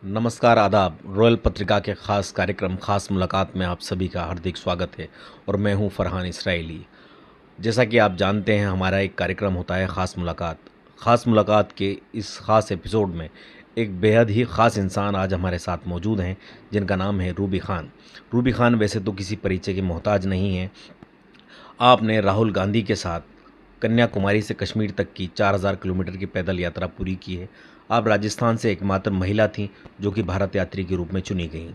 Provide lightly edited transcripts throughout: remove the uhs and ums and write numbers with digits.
नमस्कार आदाब। रॉयल पत्रिका के ख़ास कार्यक्रम ख़ास मुलाकात में आप सभी का हार्दिक स्वागत है और मैं हूं फरहान इसराइली। जैसा कि आप जानते हैं हमारा एक कार्यक्रम होता है ख़ास मुलाकात। ख़ास मुलाकात के इस ख़ास एपिसोड में एक बेहद ही ख़ास इंसान आज हमारे साथ मौजूद हैं जिनका नाम है रूबी ख़ान। रूबी ख़ान वैसे तो किसी परिचय के मोहताज नहीं हैं। आपने राहुल गांधी के साथ कन्याकुमारी से कश्मीर तक की 4000 किलोमीटर की पैदल यात्रा पूरी की है। आप राजस्थान से एकमात्र महिला थीं जो कि भारत यात्री के रूप में चुनी गईं।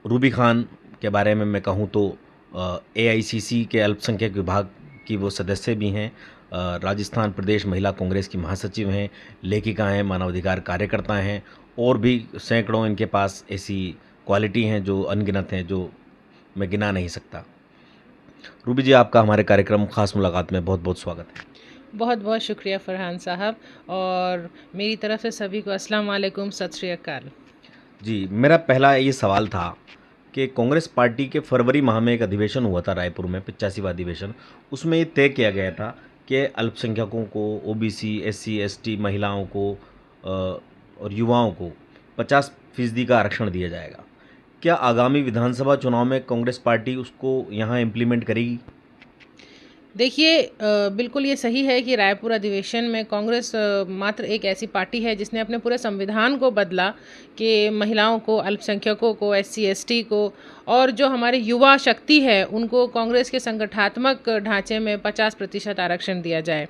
रूबी ख़ान के बारे में मैं कहूँ तो AICC के अल्पसंख्यक विभाग की वो सदस्य भी हैं। राजस्थान प्रदेश महिला कांग्रेस की महासचिव हैं, लेखिका हैं, मानवाधिकार कार्यकर्ता हैं और भी सैकड़ों इनके पास ऐसी क्वालिटी हैं जो अनगिनत हैं, जो मैं गिना नहीं सकता। रूबी जी, आपका हमारे कार्यक्रम ख़ास मुलाकात में बहुत बहुत स्वागत है। बहुत बहुत शुक्रिया फरहान साहब, और मेरी तरफ से सभी को अस्सलाम वालेकुम, सत श्री अकाल। जी, मेरा पहला ये सवाल था कि कांग्रेस पार्टी के फरवरी माह में एक अधिवेशन हुआ था रायपुर में, 85वां अधिवेशन। उसमें ये तय किया गया था कि अल्पसंख्यकों को, OBC, SC ST महिलाओं को और युवाओं को 50% का आरक्षण दिया जाएगा। क्या आगामी विधानसभा चुनाव में कांग्रेस पार्टी उसको यहाँ इम्प्लीमेंट करेगी? देखिए, बिल्कुल ये सही है कि रायपुर अधिवेशन में कांग्रेस मात्र एक ऐसी पार्टी है जिसने अपने पूरे संविधान को बदला कि महिलाओं को, अल्पसंख्यकों को, SC ST को और जो हमारे युवा शक्ति है उनको कांग्रेस के संगठनात्मक ढांचे में 50% आरक्षण दिया जाए।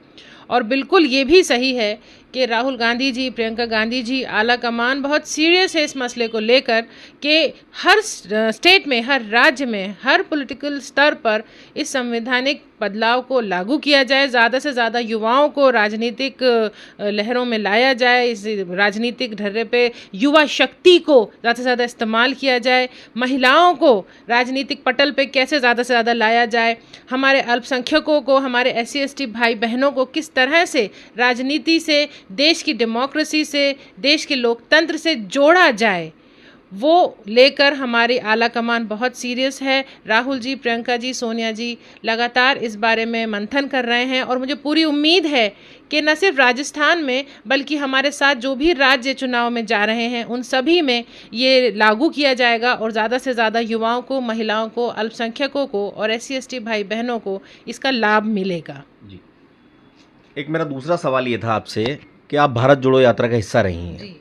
और बिल्कुल ये भी सही है कि राहुल गांधी जी, प्रियंका गांधी जी, आला कमान बहुत सीरियस है इस मसले को लेकर कि हर स्टेट में, हर राज्य में, हर पॉलिटिकल स्तर पर इस संवैधानिक बदलाव को लागू किया जाए। ज़्यादा से ज़्यादा युवाओं को राजनीतिक लहरों में लाया जाए। इस राजनीतिक ढर्रे पे युवा शक्ति को ज़्यादा से ज़्यादा इस्तेमाल किया जाए। महिलाओं को राजनीतिक पटल पे कैसे ज़्यादा से ज़्यादा लाया जाए। हमारे अल्पसंख्यकों को, हमारे SC ST भाई बहनों को किस तरह से राजनीति से, देश की डेमोक्रेसी से, देश के लोकतंत्र से जोड़ा जाए, वो लेकर हमारी आला कमान बहुत सीरियस है। राहुल जी, प्रियंका जी, सोनिया जी लगातार इस बारे में मंथन कर रहे हैं और मुझे पूरी उम्मीद है कि न सिर्फ राजस्थान में बल्कि हमारे साथ जो भी राज्य चुनाव में जा रहे हैं उन सभी में ये लागू किया जाएगा और ज़्यादा से ज़्यादा युवाओं को, महिलाओं को, अल्पसंख्यकों को और SC ST भाई बहनों को इसका लाभ मिलेगा। जी, एक मेरा दूसरा सवाल ये था आपसे कि आप भारत जोड़ो यात्रा का हिस्सा रही हैं। जी।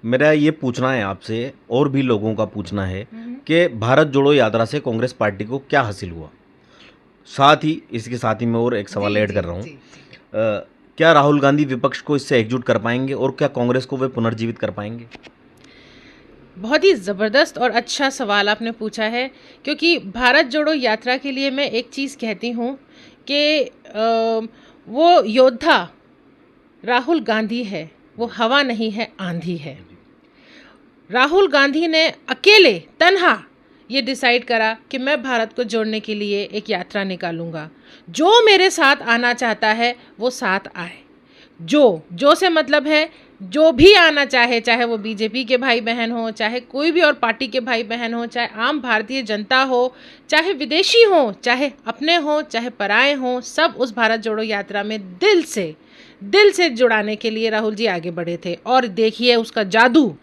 मेरा ये पूछना है आपसे, और भी लोगों का पूछना है कि भारत जोड़ो यात्रा से कांग्रेस पार्टी को क्या हासिल हुआ। साथ ही इसके साथ ही मैं और एक सवाल ऐड कर रहा हूँ। क्या राहुल गांधी विपक्ष को इससे एकजुट कर पाएंगे और क्या कांग्रेस को वे पुनर्जीवित कर पाएंगे? बहुत ही ज़बरदस्त और अच्छा सवाल आपने पूछा है, क्योंकि भारत जोड़ो यात्रा के लिए मैं एक चीज़ कहती हूँ कि वो योद्धा राहुल गांधी है, वो हवा नहीं है, आंधी है। राहुल गांधी ने अकेले, तन्हा ये डिसाइड करा कि मैं भारत को जोड़ने के लिए एक यात्रा निकालूंगा। जो मेरे साथ आना चाहता है वो साथ आए। जो से मतलब है जो भी आना चाहे, चाहे वो BJP के भाई बहन हो, चाहे कोई भी और पार्टी के भाई बहन हो, चाहे आम भारतीय जनता हो, चाहे विदेशी हो, चाहे अपने हो, चाहे पराए हो, सब उस भारत जोड़ो यात्रा में दिल से जुड़ाने के लिए राहुल जी आगे बढ़े थे। और देखिए उसका जादू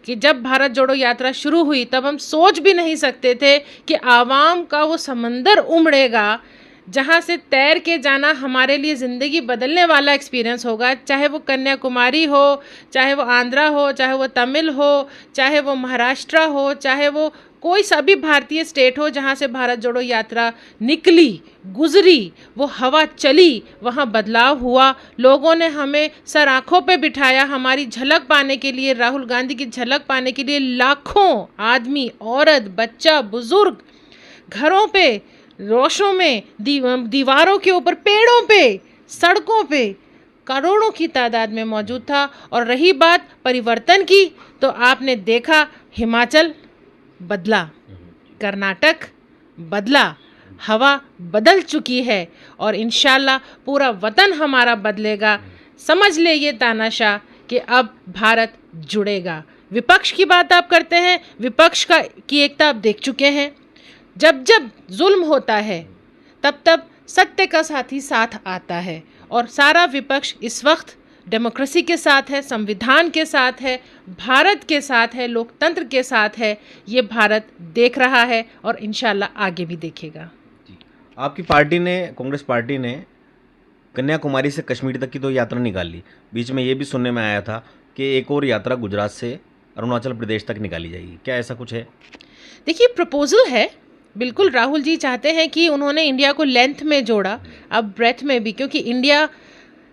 कि जब भारत जोड़ो यात्रा शुरू हुई तब हम सोच भी नहीं सकते थे कि आवाम का वो समंदर उमड़ेगा जहाँ से तैर के जाना हमारे लिए ज़िंदगी बदलने वाला एक्सपीरियंस होगा। चाहे वो कन्याकुमारी हो, चाहे वो आंध्रा हो, चाहे वो तमिल हो, चाहे वो महाराष्ट्र हो, चाहे वो कोई सा भी भारतीय स्टेट हो जहाँ से भारत जोड़ो यात्रा निकली, गुजरी, वो हवा चली, वहाँ बदलाव हुआ। लोगों ने हमें सर आँखों पे बिठाया। हमारी झलक पाने के लिए, राहुल गांधी की झलक पाने के लिए लाखों आदमी, औरत, बच्चा, बुजुर्ग घरों पे, रोशों में, दीवारों के ऊपर, पेड़ों पे, सड़कों पे करोड़ों की तादाद में मौजूद था। और रही बात परिवर्तन की, तो आपने देखा हिमाचल बदला, कर्नाटक बदला, हवा बदल चुकी है और इंशाल्लाह पूरा वतन हमारा बदलेगा। समझ ले ये तानाशाह कि अब भारत जुड़ेगा। विपक्ष की बात आप करते हैं, विपक्ष की एकता आप देख चुके हैं। जब जब जुल्म होता है तब तब सत्य का साथी साथ आता है और सारा विपक्ष इस वक्त डेमोक्रेसी के साथ है, संविधान के साथ है, भारत के साथ है, लोकतंत्र के साथ है। ये भारत देख रहा है और इंशाल्लाह आगे भी देखेगा। आपकी पार्टी ने, कांग्रेस पार्टी ने कन्याकुमारी से कश्मीर तक की तो यात्रा निकाल ली, बीच में ये भी सुनने में आया था कि एक और यात्रा गुजरात से अरुणाचल प्रदेश तक निकाली जाएगी, क्या ऐसा कुछ है? देखिए, प्रपोजल है, बिल्कुल राहुल जी चाहते हैं कि उन्होंने इंडिया को लेंथ में जोड़ा, अब ब्रेथ में भी, क्योंकि इंडिया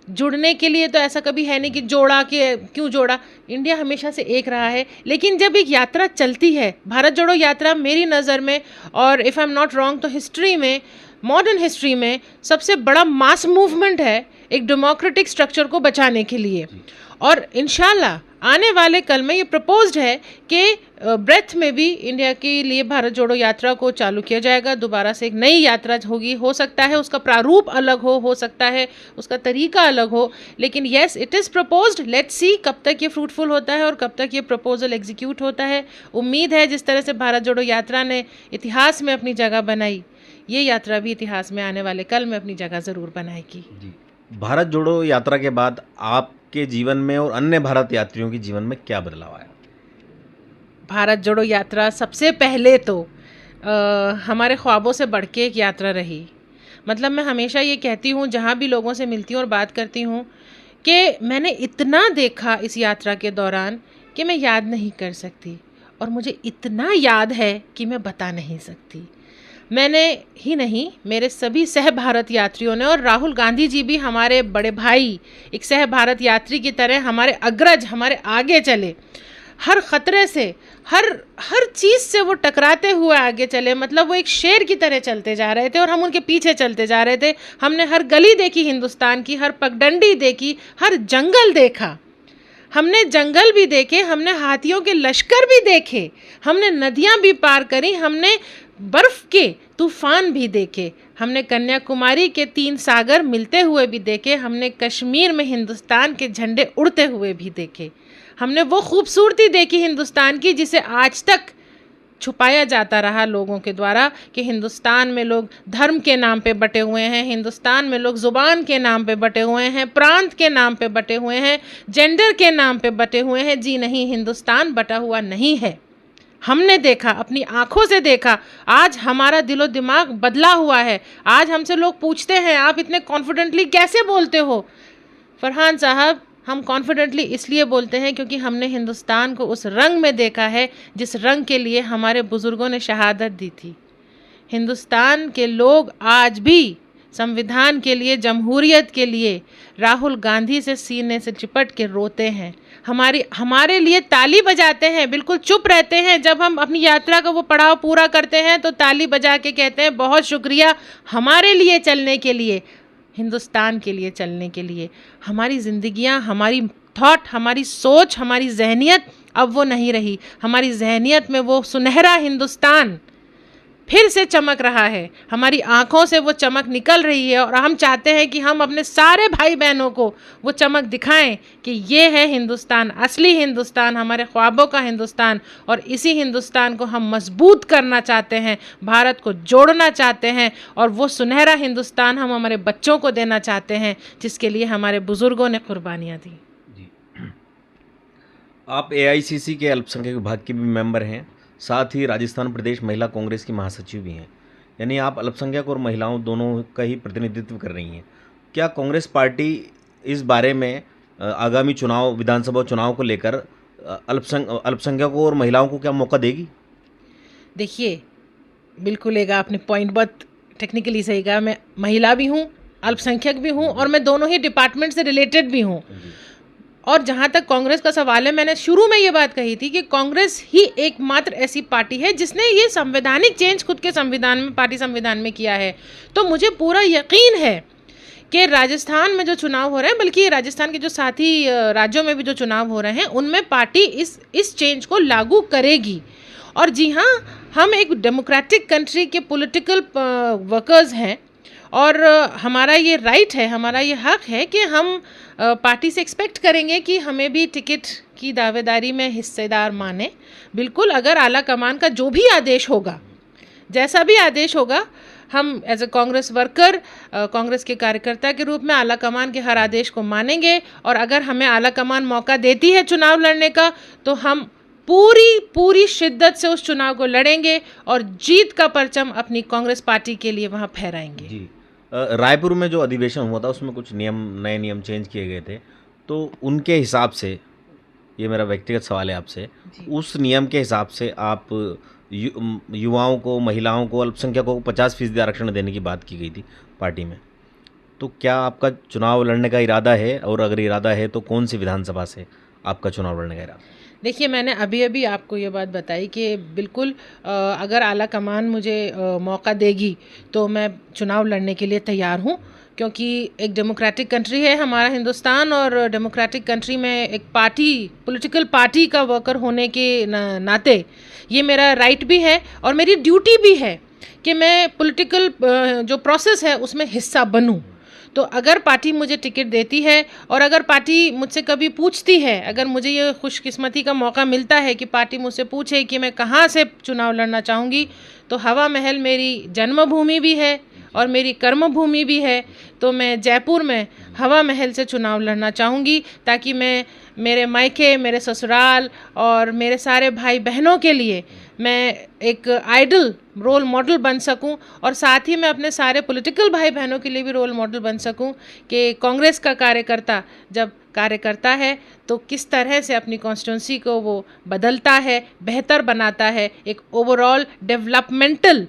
जुड़ने के लिए तो ऐसा कभी है नहीं कि जोड़ा कि क्यों जोड़ा, इंडिया हमेशा से एक रहा है। लेकिन जब एक यात्रा चलती है, भारत जोड़ो यात्रा मेरी नज़र में, और if I am not wrong, तो हिस्ट्री में, मॉडर्न हिस्ट्री में सबसे बड़ा मास मूवमेंट है एक डेमोक्रेटिक स्ट्रक्चर को बचाने के लिए। और इंशाल्लाह आने वाले कल में ये प्रपोज्ड है कि ब्रेथ में भी इंडिया के लिए भारत जोड़ो यात्रा को चालू किया जाएगा, दोबारा से एक नई यात्रा होगी। हो सकता है उसका प्रारूप अलग हो सकता है उसका तरीका अलग हो, लेकिन yes, it is proposed. Let's see कब तक ये फ्रूटफुल होता है और कब तक ये प्रपोजल एग्जीक्यूट होता है। उम्मीद है जिस तरह से भारत जोड़ो यात्रा ने इतिहास में अपनी जगह बनाई, ये यात्रा भी इतिहास में आने वाले कल में अपनी जगह ज़रूर बनाएगी। जी, भारत जोड़ो यात्रा के बाद आपके जीवन में और अन्य भारत यात्रियों के जीवन में क्या बदलाव आया? भारत जोड़ो यात्रा सबसे पहले तो हमारे ख्वाबों से बढ़ के एक यात्रा रही। मतलब मैं हमेशा ये कहती हूँ, जहाँ भी लोगों से मिलती हूँ और बात करती हूँ, कि मैंने इतना देखा इस यात्रा के दौरान कि मैं याद नहीं कर सकती, और मुझे इतना याद है कि मैं बता नहीं सकती। मैंने ही नहीं, मेरे सभी सह भारत यात्रियों ने, और राहुल गांधी जी भी हमारे बड़े भाई, एक सह भारत यात्री की तरह हमारे अग्रज, हमारे आगे चले, हर ख़तरे से, हर चीज़ से वो टकराते हुए आगे चले। मतलब वो एक शेर की तरह चलते जा रहे थे और हम उनके पीछे चलते जा रहे थे। हमने हर गली देखी हिंदुस्तान की, हर पगडंडी देखी, हर जंगल देखा। हमने जंगल भी देखे, हमने हाथियों के लश्कर भी देखे, हमने नदियाँ भी पार करी, हमने बर्फ़ के तूफान भी देखे, हमने कन्याकुमारी के 3 सागर मिलते हुए भी देखे, हमने कश्मीर में हिंदुस्तान के झंडे उड़ते हुए भी देखे। हमने वो खूबसूरती देखी हिंदुस्तान की जिसे आज तक छुपाया जाता रहा लोगों के द्वारा, कि हिंदुस्तान में लोग धर्म के नाम पे बटे हुए हैं, हिंदुस्तान में लोग ज़ुबान के नाम पे बटे हुए हैं, प्रांत के नाम पे बटे हुए हैं, जेंडर के नाम पे बटे हुए हैं। जी नहीं, हिंदुस्तान बटा हुआ नहीं है। हमने देखा, अपनी आँखों से देखा। आज हमारा दिलो दिमाग बदला हुआ है। आज हमसे लोग पूछते हैं, आप इतने कॉन्फिडेंटली कैसे बोलते हो? फरहान साहब, हम कॉन्फिडेंटली इसलिए बोलते हैं क्योंकि हमने हिंदुस्तान को उस रंग में देखा है जिस रंग के लिए हमारे बुज़ुर्गों ने शहादत दी थी। हिंदुस्तान के लोग आज भी संविधान के लिए, जमहूरियत के लिए राहुल गांधी से सीने से चिपट के रोते हैं, हमारे लिए ताली बजाते हैं, बिल्कुल चुप रहते हैं। जब हम अपनी यात्रा का वो पड़ाव पूरा करते हैं तो ताली बजा के कहते हैं बहुत शुक्रिया हमारे लिए चलने के लिए, हिंदुस्तान के लिए चलने के लिए। हमारी ज़िंदगियां, हमारी थॉट, हमारी सोच, हमारी जहनियत अब वो नहीं रही। हमारी जहनियत में वो सुनहरा हिंदुस्तान फिर से चमक रहा है, हमारी आँखों से वो चमक निकल रही है, और हम चाहते हैं कि हम अपने सारे भाई बहनों को वो चमक दिखाएं कि ये है हिंदुस्तान, असली हिंदुस्तान, हमारे ख्वाबों का हिंदुस्तान। और इसी हिंदुस्तान को हम मजबूत करना चाहते हैं, भारत को जोड़ना चाहते हैं, और वो सुनहरा हिंदुस्तान हम हमारे बच्चों को देना चाहते हैं जिसके लिए हमारे बुज़ुर्गों ने कुर्बानियाँ दी। जी, आप AICC के अल्पसंख्यक विभाग के भी मेंबर हैं, साथ ही राजस्थान प्रदेश महिला कांग्रेस की महासचिव भी हैं, यानी आप अल्पसंख्यक और महिलाओं दोनों का ही प्रतिनिधित्व कर रही हैं। क्या कांग्रेस पार्टी इस बारे में आगामी चुनाव, विधानसभा चुनाव को लेकर अल्पसंख्यकों और महिलाओं को क्या मौका देगी? देखिए, बिल्कुल एक आपने पॉइंट बहुत टेक्निकली सही कहा। मैं महिला भी हूँ, अल्पसंख्यक भी हूँ, और मैं दोनों ही डिपार्टमेंट से रिलेटेड भी हूँ। और जहाँ तक कांग्रेस का सवाल है, मैंने शुरू में ये बात कही थी कि कांग्रेस ही एकमात्र ऐसी पार्टी है जिसने ये संवैधानिक चेंज खुद के संविधान में, पार्टी संविधान में किया है। तो मुझे पूरा यकीन है कि राजस्थान में जो चुनाव हो रहे हैं, बल्कि राजस्थान के जो साथी राज्यों में भी जो चुनाव हो रहे हैं, उनमें पार्टी इस चेंज को लागू करेगी। और जी हाँ, हम एक डेमोक्रेटिक कंट्री के पॉलिटिकल वर्कर्स हैं, और हमारा ये राइट है, हमारा ये हक है कि हम पार्टी से एक्सपेक्ट करेंगे कि हमें भी टिकट की दावेदारी में हिस्सेदार माने। बिल्कुल, अगर आला कमान का जो भी आदेश होगा, जैसा भी आदेश होगा, हम as a Congress worker, Congress के कार्यकर्ता के रूप में आला कमान के हर आदेश को मानेंगे, और अगर हमें आला कमान मौका देती है चुनाव लड़ने का तो हम पूरी शिद्दत से उस चुनाव को लड़ेंगे और जीत का परचम अपनी कांग्रेस पार्टी के लिए वहाँ फहराएंगे। जी, रायपुर में जो अधिवेशन हुआ था उसमें कुछ नए नियम चेंज किए गए थे, तो उनके हिसाब से, ये मेरा व्यक्तिगत सवाल है आपसे, उस नियम के हिसाब से आप युवाओं को, महिलाओं को, अल्पसंख्यकों को 50% आरक्षण देने की बात की गई थी पार्टी में, तो क्या आपका चुनाव लड़ने का इरादा है, और अगर इरादा है तो कौन सी विधानसभा से आपका चुनाव लड़ने का इरादा? देखिए, मैंने अभी आपको ये बात बताई कि बिल्कुल अगर आला कमान मुझे मौका देगी तो मैं चुनाव लड़ने के लिए तैयार हूँ, क्योंकि एक डेमोक्रेटिक कंट्री है हमारा हिंदुस्तान, और डेमोक्रेटिक कंट्री में एक पॉलिटिकल पार्टी का वर्कर होने के नाते ये मेरा राइट भी है और मेरी ड्यूटी भी है कि मैं पॉलिटिकल जो प्रोसेस है उसमें हिस्सा बनूं। तो अगर पार्टी मुझे टिकट देती है, और अगर पार्टी मुझसे कभी पूछती है, अगर मुझे ये खुशकिस्मती का मौका मिलता है कि पार्टी मुझसे पूछे कि मैं कहाँ से चुनाव लड़ना चाहूँगी, तो हवा महल मेरी जन्मभूमि भी है और मेरी कर्मभूमि भी है, तो मैं जयपुर में हवा महल से चुनाव लड़ना चाहूँगी, ताकि मैं मेरे मायके, मेरे ससुराल और मेरे सारे भाई बहनों के लिए मैं एक आइडल रोल मॉडल बन सकूं, और साथ ही मैं अपने सारे पॉलिटिकल भाई बहनों के लिए भी रोल मॉडल बन सकूं कि कांग्रेस का कार्यकर्ता जब कार्य करता है तो किस तरह से अपनी कॉन्स्टिट्यूंसी को वो बदलता है, बेहतर बनाता है, एक ओवरऑल डेवलपमेंटल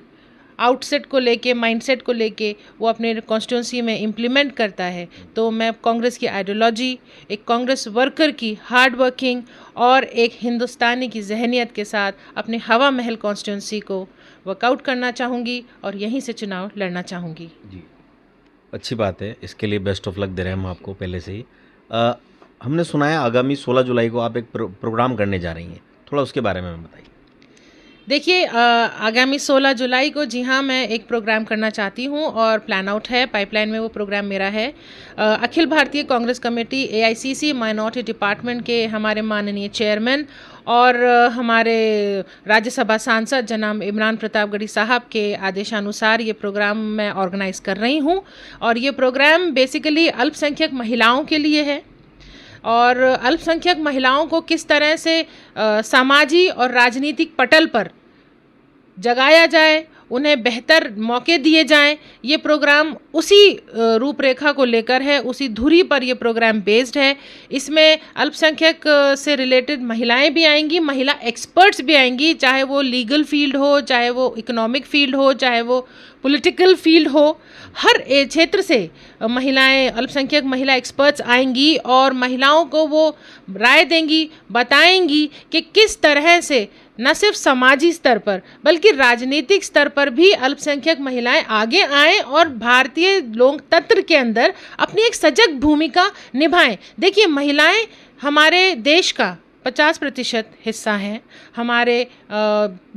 आउटसेट को लेके, माइंडसेट को लेके वो अपने कॉन्स्टिट्यूंसी में इम्प्लीमेंट करता है। तो मैं कांग्रेस की आइडियोलॉजी, एक कांग्रेस वर्कर की हार्ड वर्किंग और एक हिंदुस्तानी की जहनियत के साथ अपने हवा महल कॉन्स्टिट्यूंसी को वर्कआउट करना चाहूँगी और यहीं से चुनाव लड़ना चाहूँगी। जी, अच्छी बात है, इसके लिए बेस्ट ऑफ लक दे रहे हैं हम आपको पहले से ही। हमने सुना है आगामी 16 जुलाई को आप एक प्रोग्राम करने जा रही हैं, थोड़ा उसके बारे में बताइए। देखिए, आगामी 16 जुलाई को, जी हाँ, मैं एक प्रोग्राम करना चाहती हूँ और प्लान आउट है, पाइपलाइन में वो प्रोग्राम मेरा है। Akhil Bharatiya Congress committee AICC minority department के हमारे माननीय चेयरमैन और हमारे राज्यसभा सांसद जनाब इमरान प्रतापगढ़ी साहब के आदेशानुसार ये प्रोग्राम मैं ऑर्गेनाइज़ कर रही हूँ, और ये प्रोग्राम बेसिकली अल्पसंख्यक महिलाओं के लिए है, और अल्पसंख्यक महिलाओं को किस तरह से सामाजिक और राजनीतिक पटल पर जगाया जाए, उन्हें बेहतर मौके दिए जाएं, ये प्रोग्राम उसी रूपरेखा को लेकर है, उसी धुरी पर ये प्रोग्राम बेस्ड है। इसमें अल्पसंख्यक से रिलेटेड महिलाएं भी आएंगी, महिला एक्सपर्ट्स भी आएंगी, चाहे वो लीगल फील्ड हो, चाहे वो इकोनॉमिक फील्ड हो, चाहे वो पॉलिटिकल फील्ड हो, हर क्षेत्र से महिलाएं, अल्पसंख्यक महिला एक्सपर्ट्स आएंगी और महिलाओं को वो राय देंगी, बताएंगी कि किस तरह से न सिर्फ समाजी स्तर पर बल्कि राजनीतिक स्तर पर भी अल्पसंख्यक महिलाएं आगे आएं और भारतीय लोकतंत्र के अंदर अपनी एक सजग भूमिका निभाएं। देखिए, महिलाएं हमारे देश का 50% हिस्सा हैं, हमारे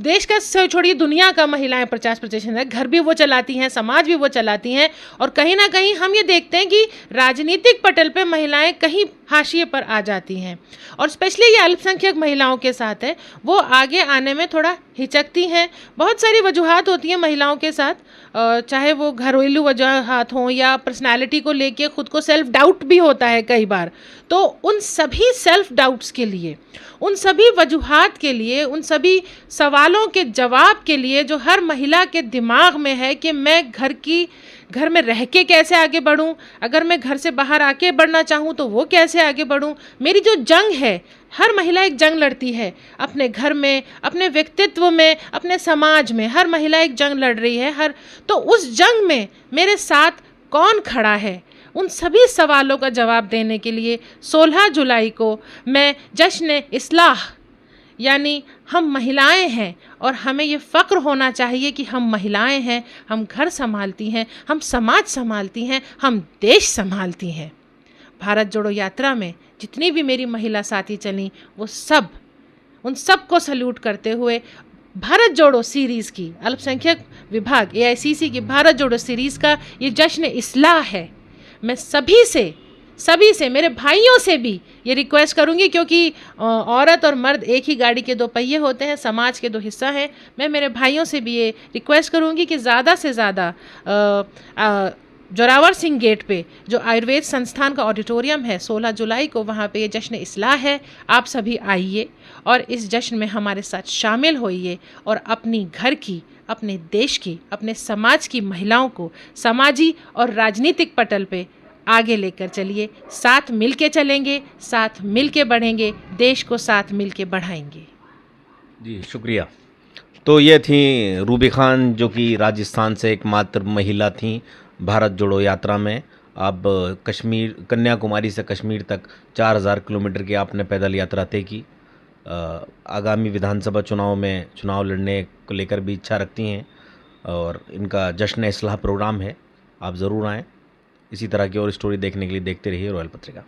देश का छोड़िए दुनिया का महिलाएं 50% है, घर भी वो चलाती हैं, समाज भी वो चलाती हैं, और कहीं ना कहीं हम ये देखते हैं कि राजनीतिक पटल पे महिलाएं कहीं हाशिए पर आ जाती हैं, और स्पेशली ये अल्पसंख्यक महिलाओं के साथ है, वो आगे आने में थोड़ा हिचकती हैं। बहुत सारी वजूहात होती हैं महिलाओं के साथ, चाहे वो घरेलू वजूहात हों या पर्सनालिटी को लेके खुद को सेल्फ डाउट भी होता है कई बार। तो उन सभी सेल्फ डाउट्स के लिए, उन सभी वजूहात के लिए, उन सभी सवालों के जवाब के लिए जो हर महिला के दिमाग में है कि मैं घर में रह के कैसे आगे बढ़ूं, अगर मैं घर से बाहर आके बढ़ना चाहूं तो वो कैसे आगे बढ़ूं, मेरी जो जंग है, हर महिला एक जंग लड़ती है अपने घर में, अपने व्यक्तित्व में, अपने समाज में, हर महिला एक जंग लड़ रही है। तो उस जंग में मेरे साथ कौन खड़ा है, उन सभी सवालों का जवाब देने के लिए 16 जुलाई को मैं जश्न इस्लाह, यानी हम महिलाएं हैं और हमें ये फ़क्र होना चाहिए कि हम महिलाएं हैं, हम घर संभालती हैं, हम समाज संभालती हैं, हम देश संभालती हैं। भारत जोड़ो यात्रा में जितनी भी मेरी महिला साथी चलीं, वो सब, उन सब को सल्यूट करते हुए भारत जोड़ो सीरीज़ की, अल्पसंख्यक विभाग AICC की भारत जोड़ो सीरीज़ का ये जश्न इस्लाह है। मैं सभी से सभी से, मेरे भाइयों से भी ये रिक्वेस्ट करूंगी, क्योंकि औरत और मर्द एक ही गाड़ी के दो पहिए होते हैं, समाज के दो हिस्सा हैं। मैं मेरे भाइयों से भी ये रिक्वेस्ट करूंगी कि ज़्यादा से ज़्यादा जोरावर सिंह गेट पे जो आयुर्वेद संस्थान का ऑडिटोरियम है, 16 जुलाई को वहाँ पे ये जश्न इस्लाह है। आप सभी आइए और इस जश्न में हमारे साथ शामिल होइए और अपनी घर की, अपने देश की, अपने समाज की महिलाओं को सामाजिक और राजनीतिक पटल पे आगे लेकर चलिए। साथ मिल के चलेंगे, साथ मिल के बढ़ेंगे, देश को साथ मिल के बढ़ाएंगे। जी शुक्रिया। तो ये थी रूबी खान, जो कि राजस्थान से एकमात्र महिला थी भारत जोड़ो यात्रा में। अब कश्मीर, कन्याकुमारी से कश्मीर तक 4000 किलोमीटर की आपने पैदल यात्रा तय की। आगामी विधानसभा चुनाव में चुनाव लड़ने को लेकर भी इच्छा रखती हैं और इनका जश्न इस्लाह प्रोग्राम है, आप ज़रूर आएँ। इसी तरह की और स्टोरी देखने के लिए देखते रहिए रॉयल पत्रिका।